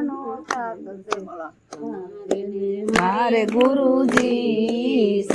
સત્સંગનો સાથ છે મારે ગુરુજી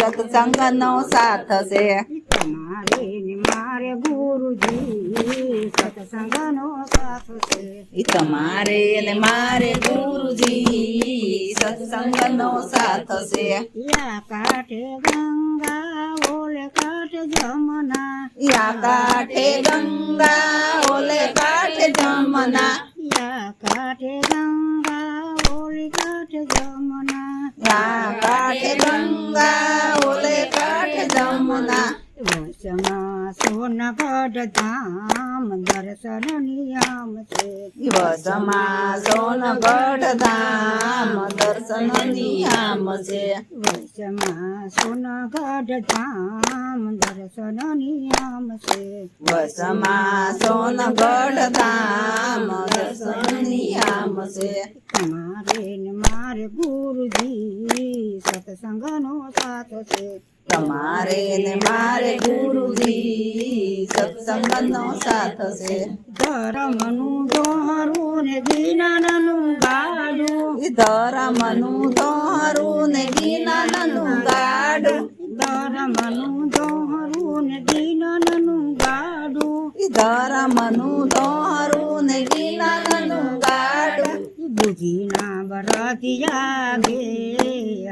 સત્સંગનો સાથ છે તમારે ને મારે ગુરુજી સત્સંગનો સાથ છે ઈ તમારે ને મારે ગુરુજી સત્સંગનો સાથ છે યા કાંઠે ગંગા ઓલે કાંઠે જમના યા કાંઠે ગંગા ઓલે કાંઠે જમના યા કાંઠે ગંગા ઓલે કાંઠે જમના યા કાંઠે ગંગા ઓલે કાંઠે જમના વચમાં સોનગઢ ધામ દર્શન નિયમ છે વસમાં સોનગઢ ધામ દર્શન નિયામ છે વચમાં સોનગઢ ધામ દર્શન નિયમ છે વસમાં સોનગઢ ધામ દર્શન નિયામ છે તમારે ને મારે ગુરુજી સત્સંગનો સાથ છે તમારે ને મારે ગુરુજી સત્સંગનો સાથ છે ધર્મનું દોહરું ને જ્ઞાનનું ગાડું ધર્મનું દોહરું ને જ્ઞાનનું ગાડું ધર્મનું દોહરું ને જ્ઞાનનું ગાડું ધર્મનું દોહરું ને જ્ઞાનનું ગાડું બુદ્ધિના બળદિયા ગે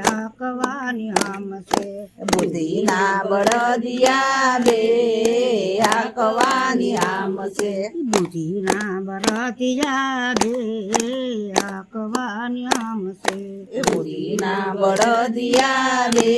આકવાની આમ છે બુદ્ધિના બળદિયા બે આકવાની આમ છે બુદ્ધિના બળદિયા ગે આકવાની આમ છે બુદ્ધિના બળદિયા બે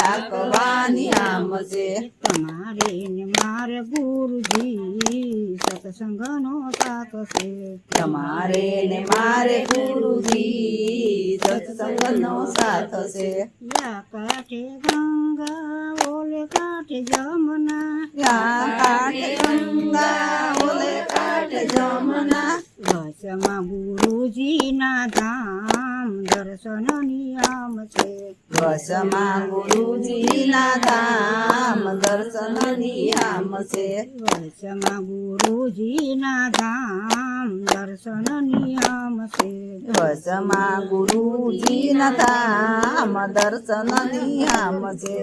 આકવાની આમ છે તમારે ને મારે ગુરુજી સત્સંગનો સાથ છે તમારે ને મારે ગુરુજી સત્સંગનો સાથ છે યા કાંઠે ગંગા ઓલે કાંઠે જમના યા કાંઠે ગંગા ઓલે કાંઠે જમના વચમાં ગુરુજીના ધામ દર્શન નિયમ છે વસમાં ગુરુજીના ધામ દર્શન નિયામ છે વચમાં ગુરુજીના ધામ દર્શન નિયમ છે વસમાં ગુરુજીના ધામ દર્શન નિયામ છે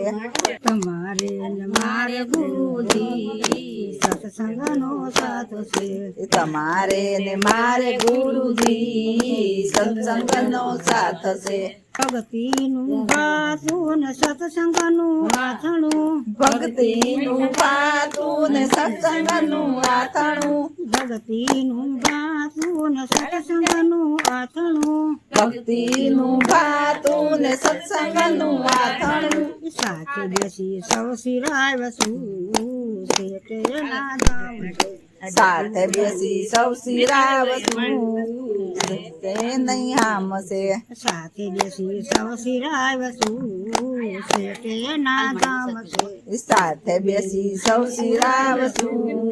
તમારે ને મારે ગુરુજી સત્સંગનો સાથ છે તમારે ને મારે ગુરુજી સત્સંગનો સાથ છે ભક્તિનું ગાતું ને સત્સંગનું આથણું ભક્તિનું પાતું ને સત્સંગનું આથણું ભક્તિનું ગાતું ને સત્સંગનું આથણું ભક્તિનું પાતું ને સત્સંગનું આથણું સાથે બેસી સૌ સિરાય વસુ શેઠે ના ધામ છે સાથે બેસી સૌ સિરાવતું તે નિયામ છે સાથે બેસી સૌ સિરાય વસુ શેઠે ના ધામ છે સાથે બેસી સૌ સિરાવતું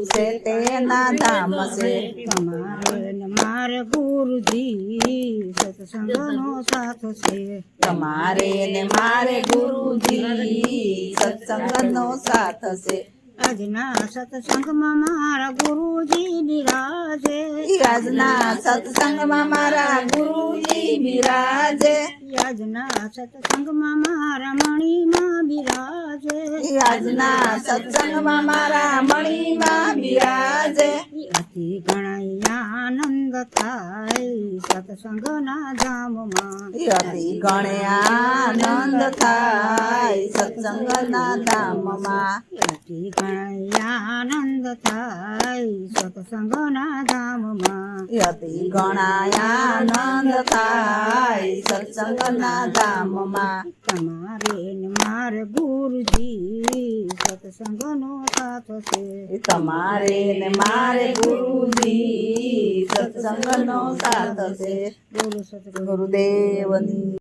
છે તેના ધામ છે તમારે ને મારે ગુરુજી સત્સંગનો સાથ છે તમારે ને મારે ગુરુજી સત્સંગનો સાથ છે આજના સત્સંગમાં મારા ગુરુજી બિરાજે આજના સત્સંગમાં મારા ગુરુજી બિરાજે આજના સત્સંગમાં મારા મણીમાં બિરાજે આજના સત્સંગમાં મારા મણીમાં બિરાજે અતિ ગણાય આનંદ થાય સત્સંગના ધામમાં અતિ ગણે આનંદ થાય સત્સંગના ધામમાં અતિ ગણાય આનંદ થાય સત્સંગના ધામમાં અતિ ગણાય આનંદ થાય સત્સંગના ધામમાં તમારે ને મારે ગુરુજી સત્સંગનો સાથ છે તમારે ને મારે ગુરુજી સત્સંગનો સાથ છે બોલો સત્સંગ ગુરુદેવની